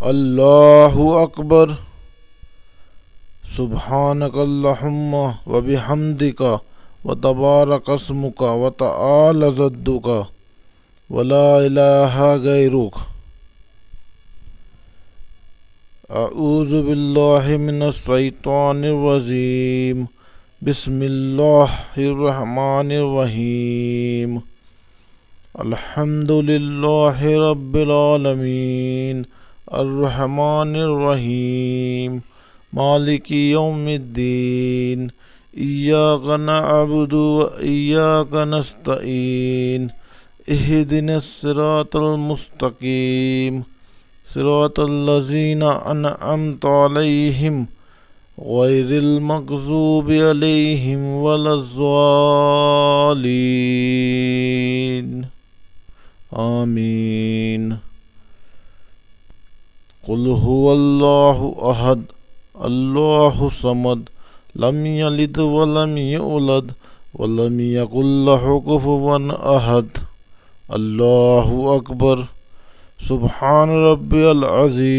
اللہ اکبر سبحانک اللہم وبحمدک وتبارک اسمک وتعالی جدک ولا الہ غیرک۔ اعوذ باللہ من الشیطان الرجیم، بسم اللہ الرحمن الرحیم۔ الحمد للہ رب العالمین الرحمن الرحیم مالک یوم الدین، ایاک نعبد و ایاک نستعین، اہدنا الصراط المستقیم، صراط الذین انعمت علیہم غیر المغضوب علیہم ولا الضالین، آمین۔ قل هو اللہ احد اللہ صمد لم یلد ولم یولد ولم یکن لہ کفوا احد۔ اللہ اکبر سبحان ربی العظیم۔